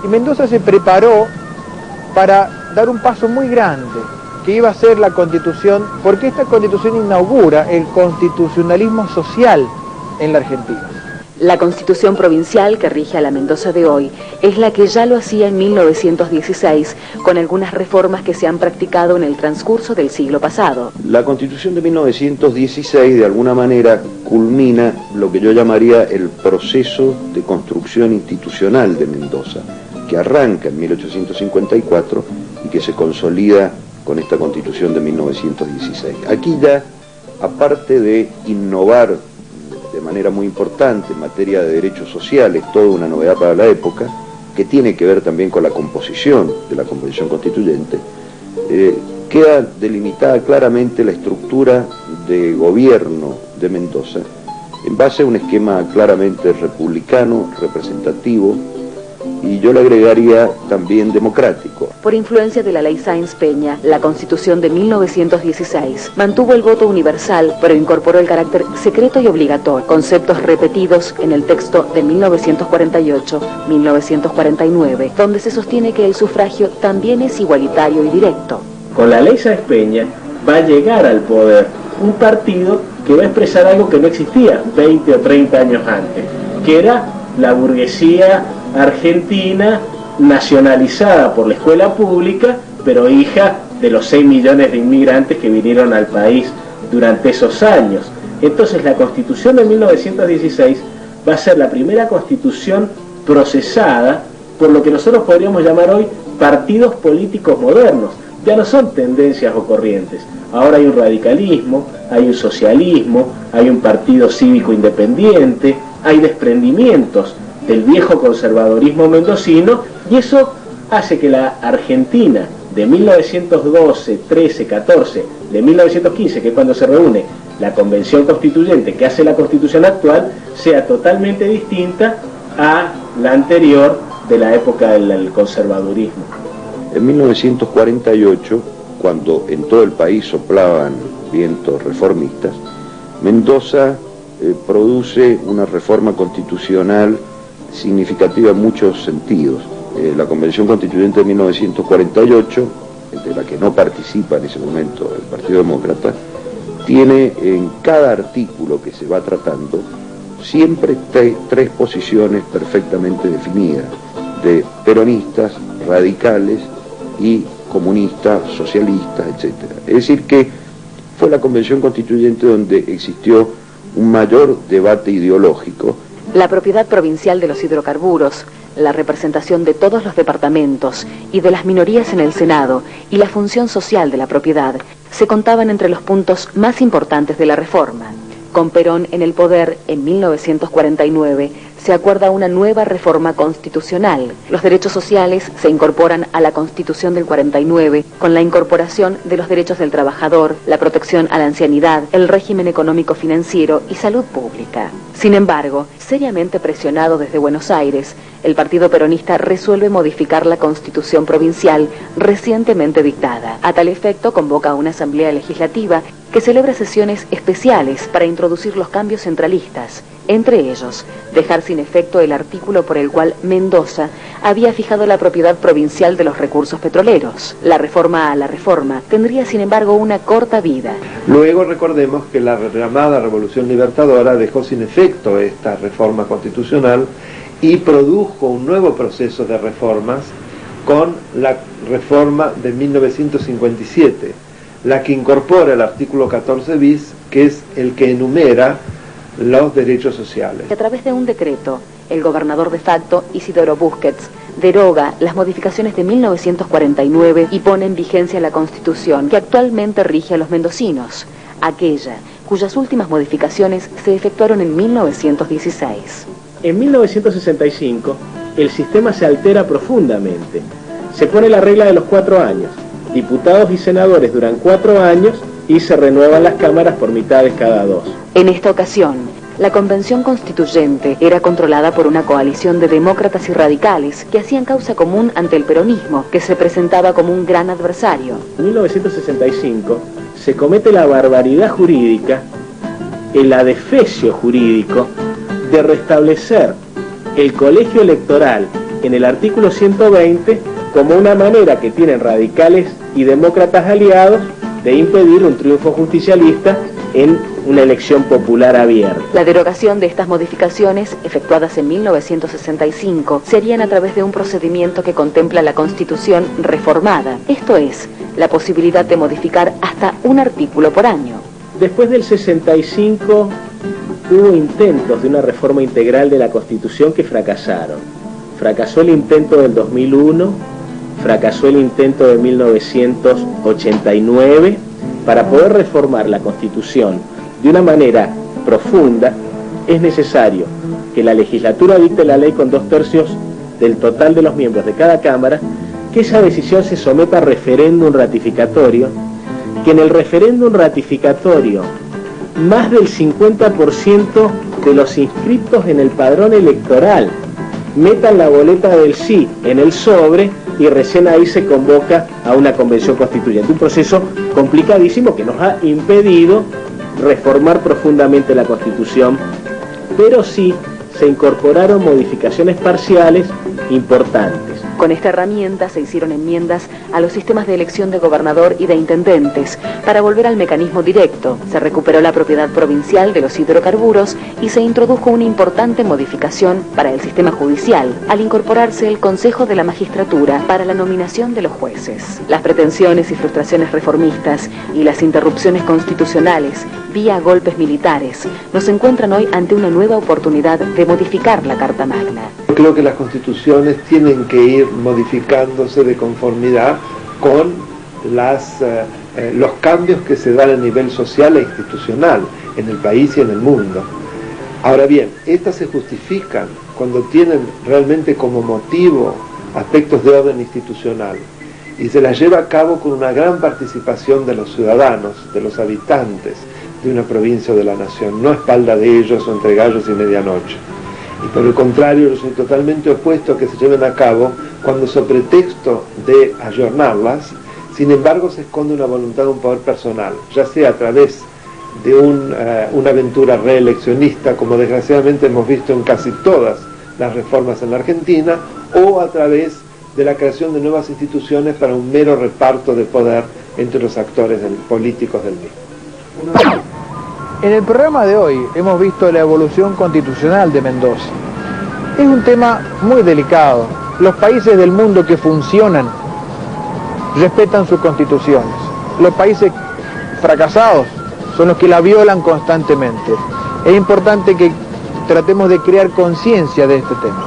Y Mendoza se preparó para dar un paso muy grande, que iba a ser la Constitución, porque esta Constitución inaugura el constitucionalismo social en la Argentina. La Constitución provincial que rige a la Mendoza de hoy es la que ya lo hacía en 1916, con algunas reformas que se han practicado en el transcurso del siglo pasado. La Constitución de 1916 de alguna manera culmina lo que yo llamaría el proceso de construcción institucional de Mendoza, que arranca en 1854 y que se consolida con esta Constitución de 1916. Aquí ya, aparte de innovar de manera muy importante en materia de derechos sociales, toda una novedad para la época, que tiene que ver también con la composición de la Convención Constituyente, queda delimitada claramente la estructura de gobierno de Mendoza en base a un esquema claramente republicano, representativo, y yo le agregaría también democrático. Por influencia de la ley Sáenz-Peña, la Constitución de 1916 mantuvo el voto universal, pero incorporó el carácter secreto y obligatorio, conceptos repetidos en el texto de 1948-1949, donde se sostiene que el sufragio también es igualitario y directo. Con la ley Sáenz-Peña va a llegar al poder un partido que va a expresar algo que no existía 20 o 30 años antes, que era la burguesía argentina nacionalizada por la escuela pública, pero hija de los 6 millones de inmigrantes que vinieron al país durante esos años. Entonces la Constitución de 1916 va a ser la primera constitución procesada por lo que nosotros podríamos llamar hoy partidos políticos modernos. Ya no son tendencias o corrientes. Ahora hay un radicalismo, hay un socialismo, hay un partido cívico independiente, hay desprendimientos del viejo conservadorismo mendocino, y eso hace que la Argentina de 1912, 13, 14, de 1915, que es cuando se reúne la Convención Constituyente que hace la Constitución actual, sea totalmente distinta a la anterior de la época del conservadurismo. En 1948, cuando en todo el país soplaban vientos reformistas, Mendoza produce una reforma constitucional significativa en muchos sentidos. La Convención Constituyente de 1948, de la que no participa en ese momento el Partido Demócrata, tiene en cada artículo que se va tratando siempre tres posiciones perfectamente definidas, de peronistas, radicales y comunistas, socialistas, etc. Es decir que fue la Convención Constituyente donde existió un mayor debate ideológico. La propiedad provincial de los hidrocarburos, la representación de todos los departamentos y de las minorías en el Senado y la función social de la propiedad se contaban entre los puntos más importantes de la reforma. Con Perón en el poder, en 1949, se acuerda una nueva reforma constitucional. Los derechos sociales se incorporan a la Constitución del 49 con la incorporación de los derechos del trabajador, la protección a la ancianidad, el régimen económico-financiero y salud pública. Sin embargo, seriamente presionado desde Buenos Aires, el Partido Peronista resuelve modificar la Constitución provincial recientemente dictada. A tal efecto, convoca una asamblea legislativa que celebra sesiones especiales para introducir los cambios centralistas, entre ellos, dejar sin efecto el artículo por el cual Mendoza había fijado la propiedad provincial de los recursos petroleros. La reforma a la reforma tendría, sin embargo, una corta vida. Luego recordemos que la llamada Revolución Libertadora dejó sin efecto esta reforma constitucional y produjo un nuevo proceso de reformas con la reforma de 1957, la que incorpora el artículo 14 bis, que es el que enumera los derechos sociales. A través de un decreto, el gobernador de facto, Isidoro Busquets, deroga las modificaciones de 1949 y pone en vigencia la Constitución que actualmente rige a los mendocinos, aquella cuyas últimas modificaciones se efectuaron en 1916. En 1965, el sistema se altera profundamente. Se pone la regla de los 4 años. Diputados y senadores duran 4 años y se renuevan las cámaras por mitades cada 2. En esta ocasión, la Convención Constituyente era controlada por una coalición de demócratas y radicales que hacían causa común ante el peronismo, que se presentaba como un gran adversario. En 1965 se comete la barbaridad jurídica, el adefesio jurídico, de restablecer el colegio electoral en el artículo 120 como una manera que tienen radicales y demócratas aliados de impedir un triunfo justicialista en una elección popular abierta. La derogación de estas modificaciones, efectuadas en 1965, se harían a través de un procedimiento que contempla la Constitución reformada, esto es, la posibilidad de modificar hasta un artículo por año. Después del 65 hubo intentos de una reforma integral de la Constitución que fracasaron. Fracasó el intento del 2001, fracasó el intento de 1989. Para poder reformar la Constitución de una manera profunda, es necesario que la legislatura dicte la ley con 2/3 del total de los miembros de cada Cámara, que esa decisión se someta a referéndum ratificatorio, que en el referéndum ratificatorio más del 50% de los inscritos en el padrón electoral metan la boleta del sí en el sobre y recién ahí se convoca a una convención constituyente. Un proceso complicadísimo que nos ha impedido reformar profundamente la Constitución, pero sí se incorporaron modificaciones parciales importantes. Con esta herramienta se hicieron enmiendas a los sistemas de elección de gobernador y de intendentes para volver al mecanismo directo. Se recuperó la propiedad provincial de los hidrocarburos y se introdujo una importante modificación para el sistema judicial al incorporarse el Consejo de la Magistratura para la nominación de los jueces. Las pretensiones y frustraciones reformistas y las interrupciones constitucionales vía golpes militares nos encuentran hoy ante una nueva oportunidad de modificar la Carta Magna. Creo que las constituciones tienen que ir modificándose de conformidad con los cambios que se dan a nivel social e institucional en el país y en el mundo. Ahora bien, estas se justifican cuando tienen realmente como motivo aspectos de orden institucional y se las lleva a cabo con una gran participación de los ciudadanos, de los habitantes de una provincia o de la nación, no a espalda de ellos o entre gallos y medianoche. Y por el contrario, yo soy totalmente opuesto a que se lleven a cabo cuando, sobre pretexto de ayornarlas, sin embargo se esconde una voluntad de un poder personal, ya sea a través de una aventura reeleccionista, como desgraciadamente hemos visto en casi todas las reformas en la Argentina, o a través de la creación de nuevas instituciones para un mero reparto de poder entre los actores políticos del mismo. En el programa de hoy hemos visto la evolución constitucional de Mendoza. Es un tema muy delicado. Los países del mundo que funcionan respetan sus constituciones. Los países fracasados son los que la violan constantemente. Es importante que tratemos de crear conciencia de este tema.